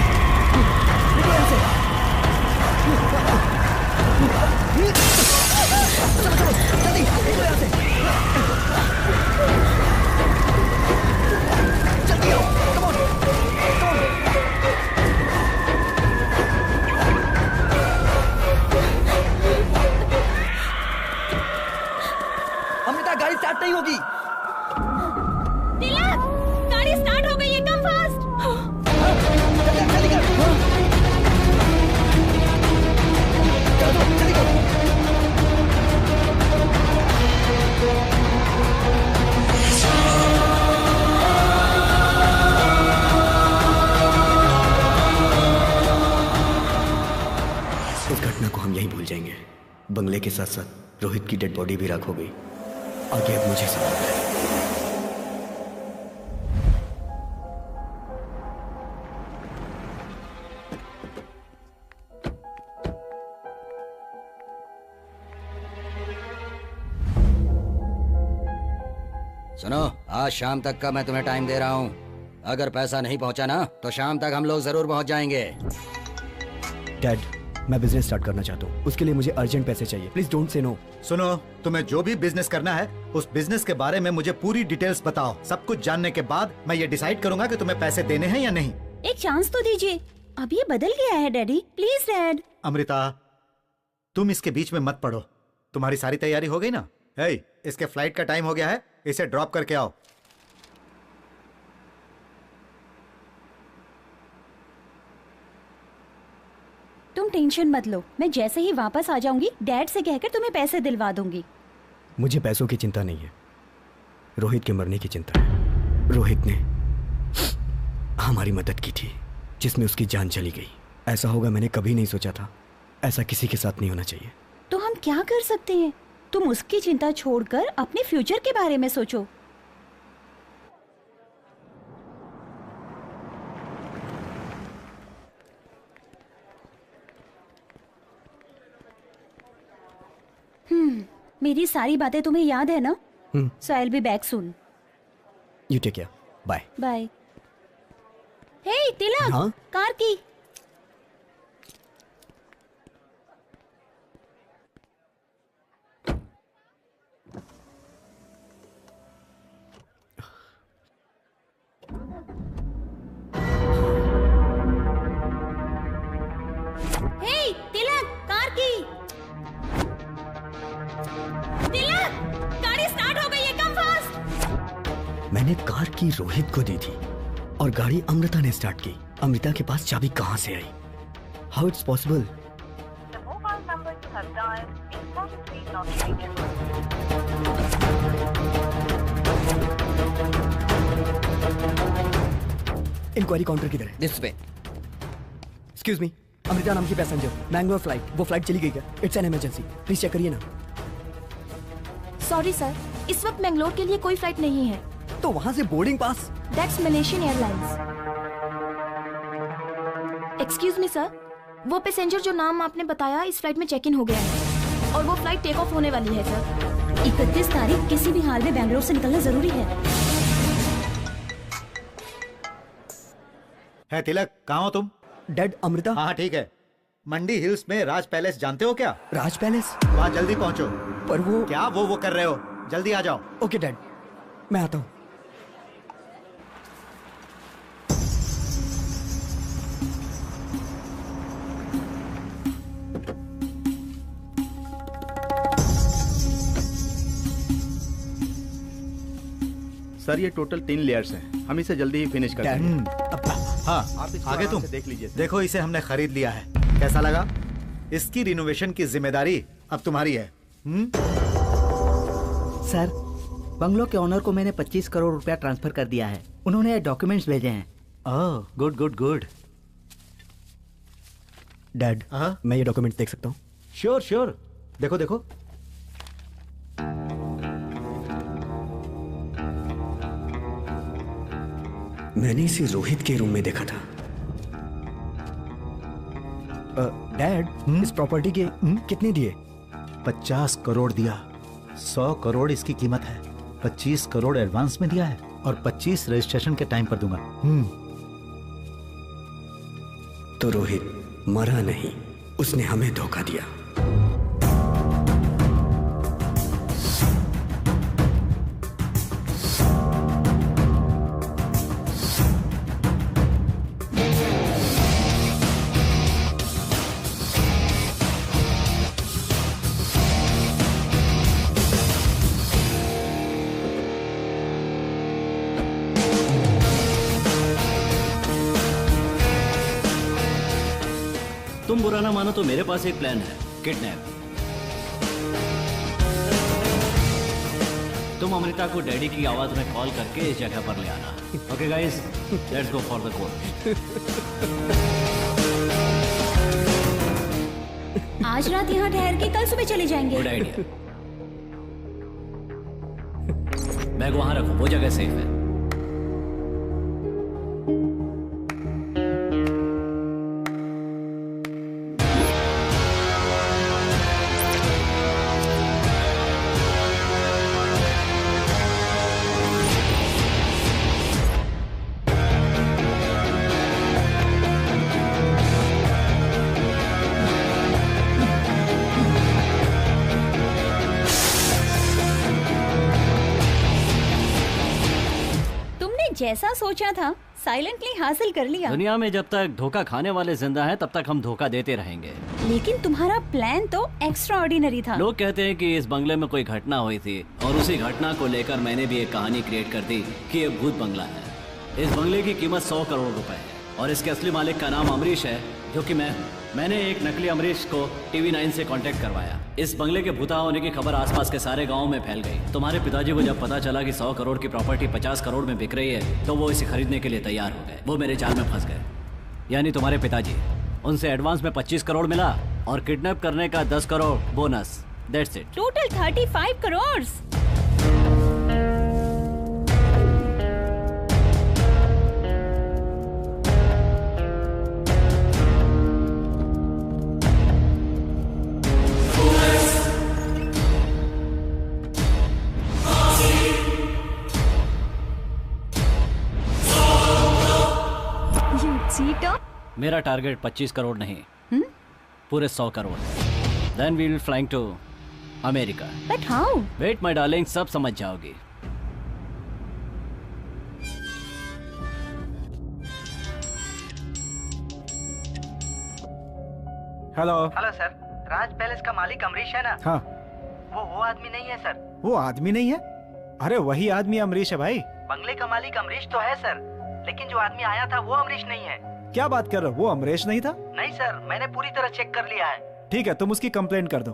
बंगले के साथ साथ रोहित की डेड बॉडी भी राख हो गई। आगे अब मुझे संभालना है। सुनो, आज शाम तक का मैं तुम्हें टाइम दे रहा हूँ। अगर पैसा नहीं पहुँचा ना तो शाम तक हम लोग जरूर पहुँच जाएंगे। डैड, मैं बिजनेस स्टार्ट करना चाहता हूँ, उसके लिए मुझे अर्जेंट पैसे चाहिए। Please don't say no. सुनो, तुम्हें जो भी बिजनेस करना है उस बिजनेस के बारे में मुझे पूरी डिटेल्स बताओ। सब कुछ जानने के बाद मैं ये डिसाइड करूंगा कि तुम्हें पैसे देने हैं या नहीं। एक चांस तो दीजिए। अब ये बदल गया है डैडी, प्लीज डैड। अमृता, तुम इसके बीच में मत पड़ो। तुम्हारी सारी तैयारी हो गई ना? हे, इसके फ्लाइट का टाइम हो गया है, इसे ड्रॉप करके आओ। तुम टेंशन मत लो, मैं जैसे ही वापस आ जाऊंगी डैड से कहकर तुम्हें पैसे दिलवा दूंगी। मुझे पैसों की चिंता नहीं है, रोहित के मरने की चिंता है। रोहित ने हमारी मदद की थी जिसमें उसकी जान चली गई। ऐसा होगा मैंने कभी नहीं सोचा था। ऐसा किसी के साथ नहीं होना चाहिए। तो हम क्या कर सकते हैं? तुम उसकी चिंता छोड़कर अपने फ्यूचर के बारे में सोचो। मेरी सारी बातें तुम्हें याद है ना? So I'll be back soon. You take care. Bye. Bye. Hey, तिलक, हाँ? कार की। Hey, तिलक, कार की। तिलक, गाड़ी स्टार्ट हो गई है, कम फास्ट। मैंने कार की रोहित को दी थी और गाड़ी अमृता ने स्टार्ट की। अमृता के पास चाबी कहां से आई? How it's possible? Inquiry counter किधर है? This way. Excuse me, Amrita नाम की पैसेंजर, मैंगलोर फ्लाइट। वो फ्लाइट चली गई क्या? It's an emergency, please check करिए ना। सॉरी सर, इस वक्त मैंगलोर के लिए कोई फ्लाइट नहीं है। तो वहां से boarding pass? That's Malaysian airlines. Excuse me sir, वो पैसेंजर जो नाम आपने बताया इस फ्लाइट में चेक इन हो गया है और वो फ्लाइट टेक ऑफ होने वाली है सर। 31 तारीख किसी भी हाल में बैंगलोर से निकलना जरूरी है। तिलक, कहाँ हो तुम? डैड, अमृता। हाँ ठीक है। मंडी हिल्स में राज पैलेस जानते हो क्या? राज पैलेस? वहाँ जल्दी पहुँचो। पर वो क्या वो कर रहे हो? जल्दी आ जाओ। ओके डैड, मैं आता हूँ। सर ये टोटल 3 लेयर्स हैं। हम इसे जल्दी ही फिनिश कर देंगे। हाँ, आप इसको आगे आराम तुम से देख लीजिए। देखो, इसे हमने खरीद लिया है। कैसा लगा? इसकी रिनोवेशन की जिम्मेदारी अब तुम्हारी है। सर, बंगलो के ओनर को मैंने 25 करोड़ रुपया ट्रांसफर कर दिया है। उन्होंने डॉक्यूमेंट्स भेजे हैं। ओह, गुड गुड गुड। डैड, मैं ये डॉक्यूमेंट देख सकता हूँ? श्योर श्योर, देखो देखो। मैंने इसे रोहित के रूम में देखा था। डैड, इस प्रॉपर्टी के कितने दिए? 50 करोड़ दिया। 100 करोड़ इसकी कीमत है। 25 करोड़ एडवांस में दिया है और 25 रजिस्ट्रेशन के टाइम पर दूंगा। तो रोहित मरा नहीं, उसने हमें धोखा दिया। तुम बुरा ना मानो तो मेरे पास एक प्लान है, किडनैप। तुम अमृता को डैडी की आवाज में कॉल करके इस जगह पर ले आना। Okay guys, let's go for the court. आज रात यहाँ ठहर के कल सुबह चले जाएंगे। Good idea. बैग वहां रखो, वो जगह सेफ है। जैसा सोचा था साइलेंटली हासिल कर लिया। दुनिया में जब तक धोखा खाने वाले जिंदा हैं, तब तक हम धोखा देते रहेंगे। लेकिन तुम्हारा प्लान तो एक्स्ट्रा ऑर्डिनरी था। लोग कहते हैं कि इस बंगले में कोई घटना हुई थी और उसी घटना को लेकर मैंने भी एक कहानी क्रिएट कर दी कि ये भूत बंगला है। इस बंगले की कीमत 100 करोड़ रुपए है और इसके असली मालिक का नाम अमरीश है, जो कि मैंने एक नकली अमरीश को TV9 से कांटेक्ट करवाया। इस बंगले के भूता होने की खबर आसपास के सारे गांव में फैल गई। तुम्हारे पिताजी को जब पता चला कि 100 करोड़ की प्रॉपर्टी 50 करोड़ में बिक रही है, तो वो इसे खरीदने के लिए तैयार हो गए। वो मेरे जाल में फंस गए, यानी तुम्हारे पिताजी। उनसे एडवांस में 25 करोड़ मिला और किडनैप करने का 10 crore bonus. That's it. Total 35 crore. मेरा टारगेट 25 करोड़ नहीं, पूरे 100 crore. Then we will flying to America. But how? Wait my darling, सब समझ जाओगी। Hello. Hello sir, Raj palace का मालिक अमरीश है ना? हाँ। वो आदमी नहीं है सर। वो आदमी नहीं है? अरे वही आदमी अमरीश है भाई। बंगले का मालिक अमरीश तो है सर, लेकिन जो आदमी आया था वो अमरीश नहीं है। क्या बात कर रहे हो? वो अमरीश नहीं था? नहीं सर, मैंने पूरी तरह चेक कर लिया है। ठीक है, तुम उसकी कंप्लेंट कर दो।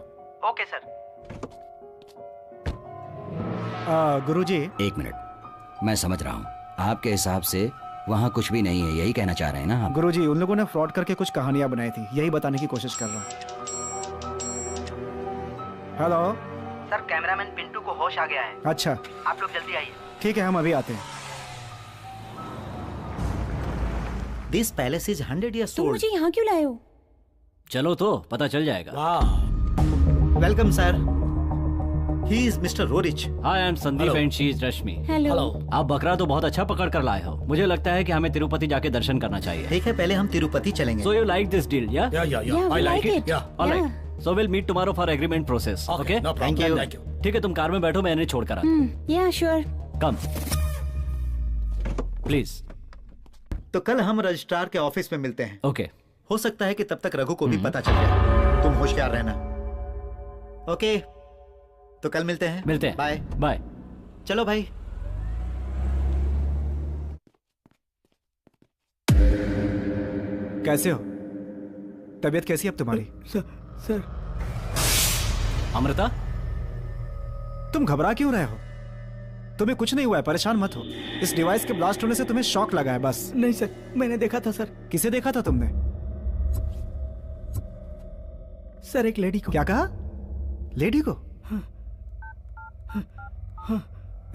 Okay sir. गुरुजी। एक मिनट, मैं समझ रहा हूँ। आपके हिसाब से वहाँ कुछ भी नहीं है, यही कहना चाह रहे हैं ना आप? गुरुजी, उन लोगों ने फ्रॉड करके कुछ कहानियां बनाई थी, यही बताने की कोशिश कर रहा हूँ। हेलो सर, कैमरामैन पिंटू को होश आ गया है। अच्छा, आप लोग जल्दी आइए। ठीक है, हम अभी आते हैं। This palace is 100 years तुम old. मुझे यहाँ क्यों लाए हो? चलो तो पता चल जाएगा। Welcome sir. He is Mr. Rorich. Hi, I am Sandeep and she is Rashmi. Hello. आप बकरा तो बहुत अच्छा पकड़ कर लाए हो। मुझे लगता है कि हमें तिरुपति जाके दर्शन करना चाहिए। ठीक है, पहले हम तिरुपति चलेंगे। So you like this deal, yeah? Yeah, I like it. All right. So we'll meet tomorrow for agreement process. Okay? No problem. Thank you. Thank you. ठीक है, तुम कार में बैठो, मैं इन्हें छोड़ कर आता हूँ। Yeah, sure. Come. Please. तो कल हम रजिस्ट्रार के ऑफिस में मिलते हैं। ओके। हो सकता है कि तब तक रघु को भी पता चल जाए। तुम होशियार रहना। ओके, तो कल मिलते हैं। मिलते हैं। Bye bye. चलो भाई। कैसे हो? तबीयत कैसी है अब तुम्हारी? सर। अमृता, तुम घबरा क्यों रहे हो? तुम्हें कुछ नहीं हुआ है, परेशान मत हो। इस डिवाइस के ब्लास्ट होने से तुम्हें शॉक लगा है बस। नहीं सर, मैंने देखा था सर। किसे देखा था तुमने? सर, एक लेडी को। क्या कहा? लेडी को? हाँ।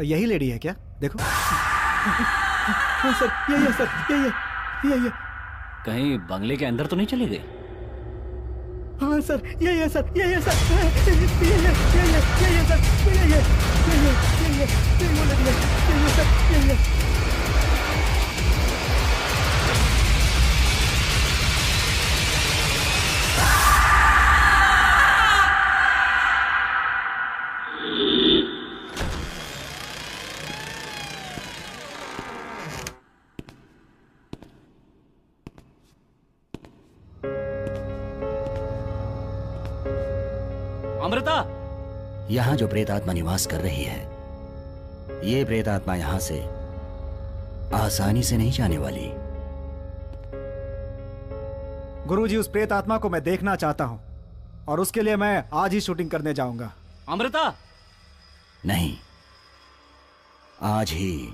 यही लेडी है क्या? देखो। हाँ सर, यही है सर, यही है। कहीं बंगले के अंदर तो नहीं चली गई? हाँ सर, यही है सर, यही है सर, यही है सर, यही है वो लगी है, यही है सर, यही है। अमृता, यहाँ जो प्रेतात्मा निवास कर रही है, ये प्रेतात्मा यहाँ से आसानी से नहीं जाने वाली। गुरुजी, उस प्रेत आत्मा को मैं देखना चाहता हूँ और उसके लिए मैं आज ही शूटिंग करने जाऊंगा। अमृता, नहीं, आज ही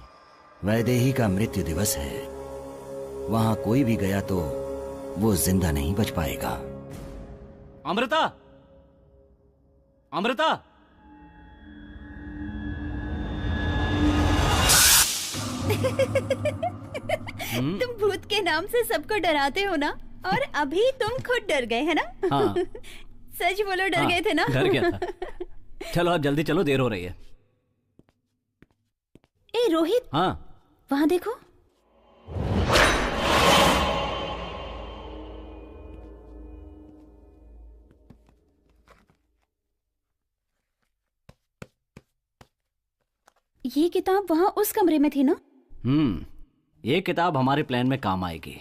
वैदेही का मृत्यु दिवस है। वहां कोई भी गया तो वो जिंदा नहीं बच पाएगा। अमृता, अमृता। तुम भूत के नाम से सबको डराते हो ना, और अभी तुम खुद डर गए है ना? हाँ। सच बोलो, डर गए थे ना? डर गया था। चलो अब जल्दी चलो, देर हो रही है। ए रोहित, हाँ वहाँ देखो। ये किताब वहाँ उस कमरे में थी ना? ये किताब हमारे प्लान में काम आएगी।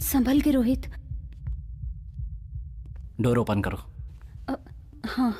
संभल के रोहित। डोर ओपन करो। हाँ।